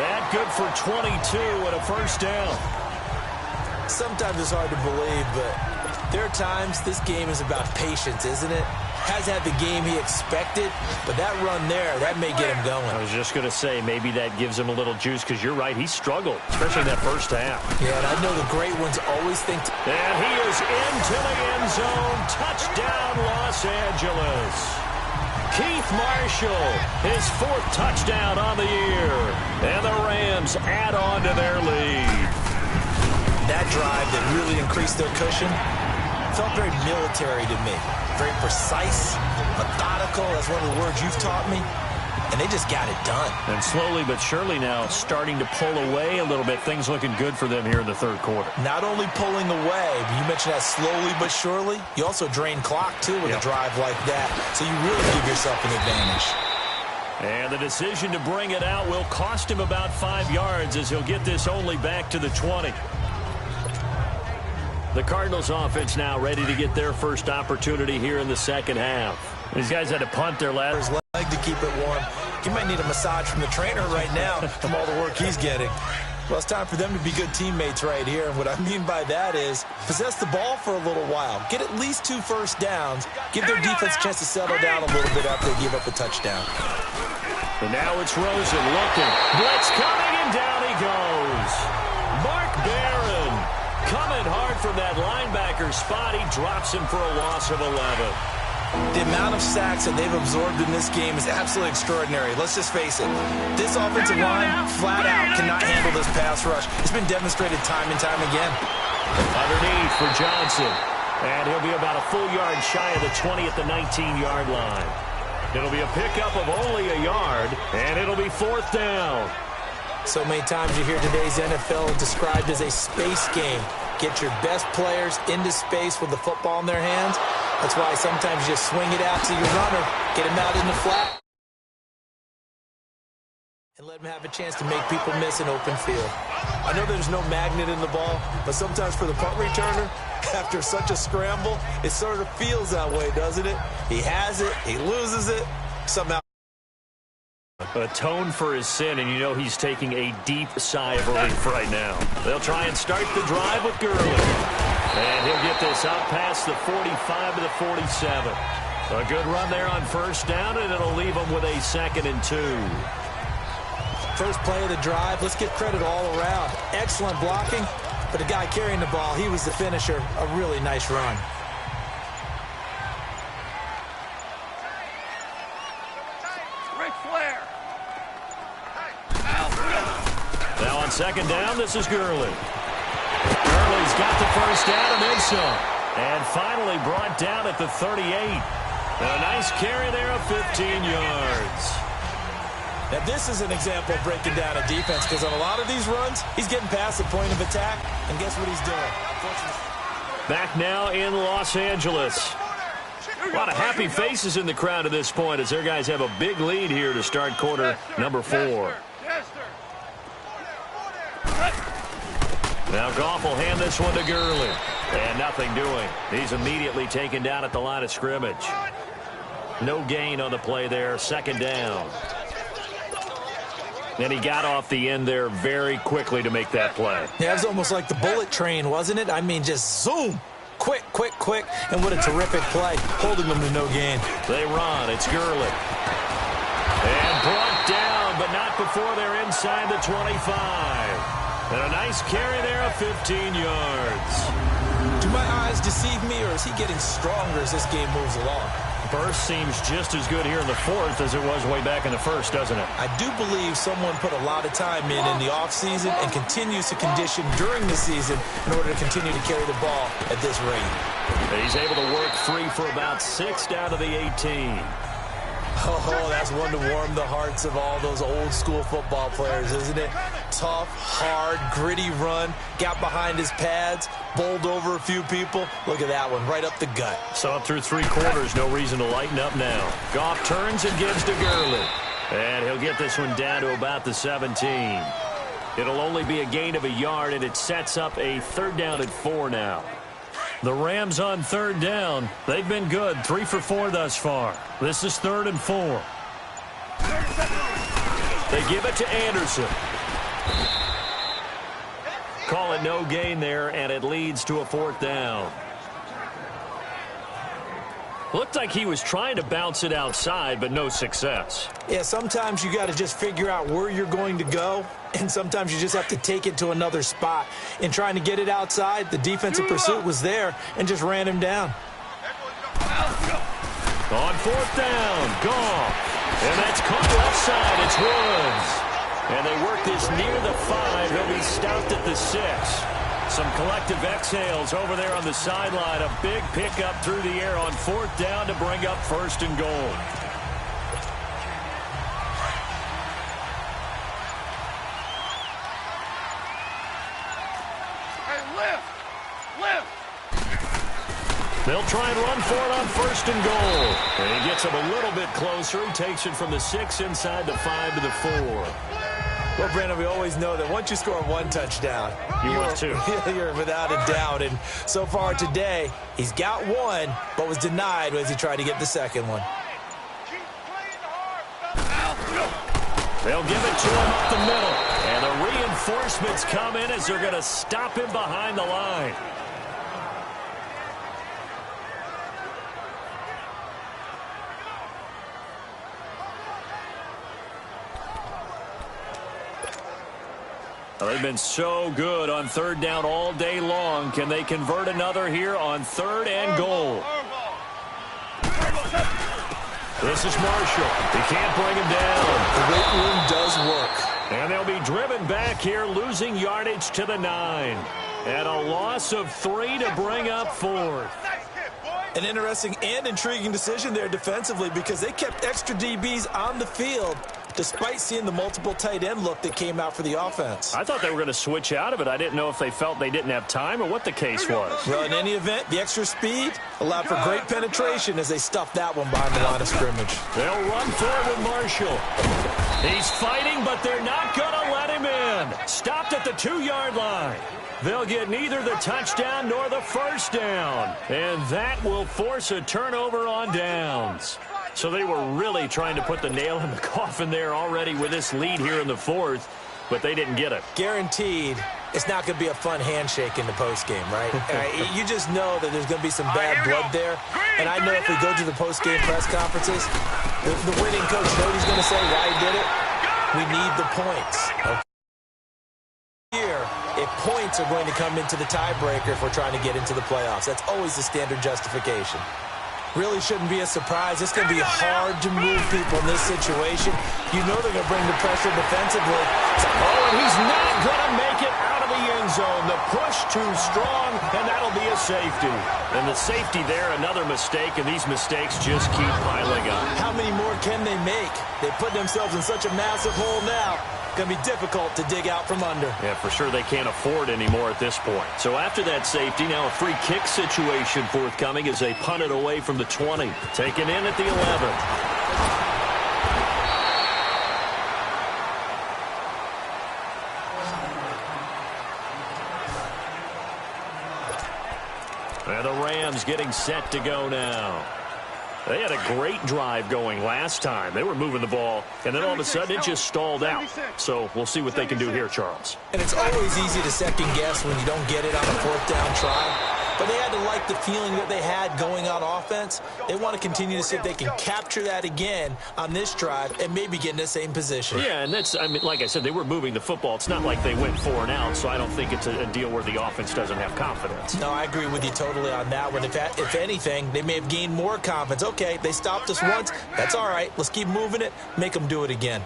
That good for 22 and a first down. Sometimes it's hard to believe, but there are times this game is about patience, isn't it? Has had the game he expected, but that run there, that may get him going. I was just going to say, maybe that gives him a little juice, because you're right, he struggled, especially in that first half. Yeah, and I know the great ones always think... And he is into the end zone. Touchdown, Los Angeles. Keith Marshall, his 4th touchdown on the year. And the Rams add on to their lead. That drive that really increased their cushion felt very military to me. Very precise, methodical. That's one of the words you've taught me. And they just got it done. And slowly but surely now starting to pull away a little bit. Things looking good for them here in the third quarter. Not only pulling away, but you mentioned that slowly but surely. You also drain clock, too, with a drive like that. So you really give yourself an advantage. And the decision to bring it out will cost him about 5 yards as he'll get this only back to the 20. The Cardinals offense now ready to get their first opportunity here in the second half. These guys had to punt their last leg to keep it warm. He might need a massage from the trainer right now from all the work he's getting. Well, it's time for them to be good teammates right here. And what I mean by that is possess the ball for a little while. Get at least 2 first downs. Give their defense a chance to settle down a little bit after they give up a touchdown. And now it's Rosen looking. Blitz coming, and down he goes. Mark Barron coming hard from that linebacker spot. He drops him for a loss of 11. The amount of sacks that they've absorbed in this game is absolutely extraordinary. Let's just face it. This offensive line, flat out, cannot handle this pass rush. It's been demonstrated time and time again. Underneath for Johnson. And he'll be about a full yard shy of the 20 at the 19-yard line. It'll be a pickup of only a yard, and it'll be 4th down. So many times you hear today's NFL described as a space game. Get your best players into space with the football in their hands. That's why sometimes you just swing it out to your runner, get him out in the flat, and let him have a chance to make people miss an open field. I know there's no magnet in the ball, but sometimes for the punt returner, after such a scramble, it sort of feels that way, doesn't it? He has it, he loses it, somehow. Atone for his sin, and you know he's taking a deep sigh of relief right now. They'll try and start the drive with Gurley. And he'll get this out past the 45 to the 47. A good run there on first down, and it'll leave him with a 2nd and 2. First play of the drive, let's give credit all around. Excellent blocking, but the guy carrying the ball, he was the finisher. A really nice run. Now on second down, this is Gurley. Gurley's got the first down and then some. And finally brought down at the 38. And a nice carry there of 15 yards. Now this is an example of breaking down a defense, because on a lot of these runs, he's getting past the point of attack, and guess what he's doing? Back now in Los Angeles. A lot of happy faces in the crowd at this point as their guys have a big lead here to start quarter number 4. Now Goff will hand this one to Gurley. And nothing doing. He's immediately taken down at the line of scrimmage. No gain on the play there. Second down. And he got off the end there very quickly to make that play. Yeah, it was almost like the bullet train, wasn't it? I mean, just zoom. Quick, quick, quick. And what a terrific play, holding them to no gain. They run. It's Gurley. And brought down, but not before they're inside the 25. And a nice carry there of 15 yards. Do my eyes deceive me, or is he getting stronger as this game moves along? Burst seems just as good here in the fourth as it was way back in the first, doesn't it? I do believe someone put a lot of time in the offseason and continues to condition during the season in order to continue to carry the ball at this rate. He's able to work free for about 6 down to the 18. Oh, that's one to warm the hearts of all those old-school football players, isn't it? Tough, hard, gritty run, got behind his pads, bowled over a few people. Look at that one, right up the gut. So up through 3 quarters, no reason to lighten up now. Goff turns and gives to Gurley. And he'll get this one down to about the 17. It'll only be a gain of a yard, and it sets up a 3rd down and 4 now. The Rams on 3rd down. They've been good, 3 for 4 thus far. This is 3rd and 4. They give it to Anderson. Call it no gain there, and it leads to a 4th down. Looked like he was trying to bounce it outside, but no success. Yeah, sometimes you got to just figure out where you're going to go, and sometimes you just have to take it to another spot. In trying to get it outside, the defensive pursuit was there and just ran him down. On 4th down, Goff. And that's caught left side. It's Woods. And they work this near the 5. He'll be stopped at the 6. Some collective exhales over there on the sideline. A big pickup through the air on 4th down to bring up 1st and goal. They'll try and run for it on 1st and goal. And he gets him a little bit closer. He takes it from the 6 inside the 5 to the 4. Well, Brandon, we always know that once you score 1 touchdown, you're without a doubt. And so far today, he's got 1, but was denied as he tried to get the 2nd one. They'll give it to him up the middle. And the reinforcements come in as they're going to stop him behind the line. They've been so good on 3rd down all day long. Can they convert another here on 3rd and goal? This is Marshall. He can't bring him down. The weight room does work. And they'll be driven back here, losing yardage to the 9. And a loss of 3 to bring up 4th. An interesting and intriguing decision there defensively because they kept extra DBs on the field despite seeing the multiple tight end look that came out for the offense. I thought they were going to switch out of it. I didn't know if they felt they didn't have time or what the case was. Well, in any event, the extra speed allowed for great penetration as they stuffed that one behind the line of scrimmage. They'll run for it with Marshall. He's fighting, but they're not going to let him in. Stopped at the 2-yard line. They'll get neither the touchdown nor the 1st down. And that will force a turnover on downs. So they were really trying to put the nail in the coffin there already with this lead here in the 4th, but they didn't get it. Guaranteed it's not going to be a fun handshake in the postgame, right? You just know that there's going to be some bad blood there. And I know if we go to the postgame press conferences, the winning coach knows he's going to say why he did it. We need the points. Okay. Here, if points are going to come into the tiebreaker if we're trying to get into the playoffs, that's always the standard justification. Really shouldn't be a surprise. It's going to be hard to move people in this situation. You know they're going to bring the pressure defensively. Oh, and he's not going to make it out of the end zone. The push too strong, and that'll be a safety. And the safety there, another mistake, and these mistakes just keep piling up. How many more can they make? They put themselves in such a massive hole now. Going to be difficult to dig out from under. Yeah, for sure they can't afford anymore at this point. So after that safety, now a free kick situation forthcoming as they punt it away from the 20. Taken in at the 11. And the Rams getting set to go now. They had a great drive going last time. They were moving the ball, and then all of a sudden it just stalled out. So we'll see what they can do here, Charles. And it's always easy to second guess when you don't get it on a 4th down try. but they had to like the feeling that they had going on offense. They want to continue to see if they can capture that again on this drive and maybe get in the same position. Yeah, and that's, I mean, like I said, they were moving the football. It's not like they went 4 and out, so I don't think it's a deal where the offense doesn't have confidence. No, I agree with you totally on that one. If anything, they may have gained more confidence. Okay, they stopped us once. That's all right. Let's keep moving it. Make them do it again.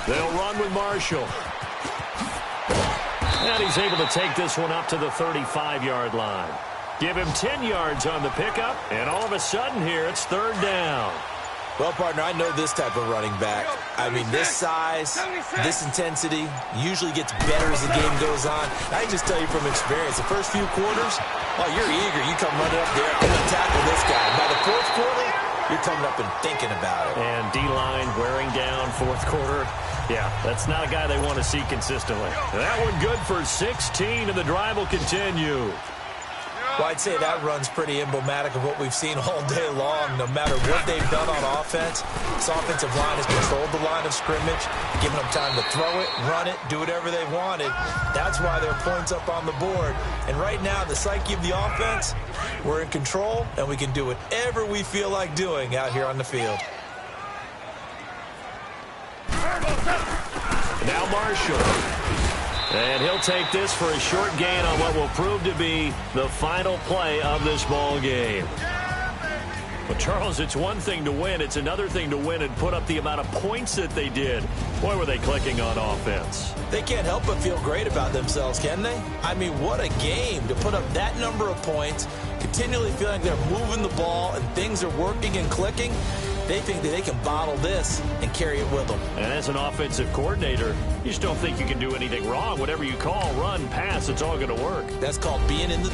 They'll run with Marshall. And he's able to take this one up to the 35-yard line. Give him 10 yards on the pickup, and all of a sudden here, it's 3rd down. Well, partner, I know this type of running back. I mean, this size, this intensity usually gets better as the game goes on. I can just tell you from experience, the first few quarters, oh, you're eager. You come running up there, I'm going to tackle this guy. By the 4th quarter, you're coming up and thinking about it. And D-line wearing down 4th quarter. Yeah, that's not a guy they want to see consistently. That one good for 16, and the drive will continue. Well, I'd say that run's pretty emblematic of what we've seen all day long. No matter what they've done on offense, this offensive line has controlled the line of scrimmage, giving them time to throw it, run it, do whatever they wanted. That's why there are points up on the board. And right now, the psyche of the offense, we're in control, and we can do whatever we feel like doing out here on the field. Now Marshall. And he'll take this for a short gain on what will prove to be the final play of this ball game. But, Charles, it's one thing to win. It's another thing to win and put up the amount of points that they did. Boy, were they clicking on offense. They can't help but feel great about themselves, can they? I mean, what a game to put up that number of points, continually feeling like they're moving the ball and things are working and clicking. They think that they can bottle this and carry it with them. And as an offensive coordinator, you just don't think you can do anything wrong. Whatever you call, run, pass, it's all going to work. That's called being in the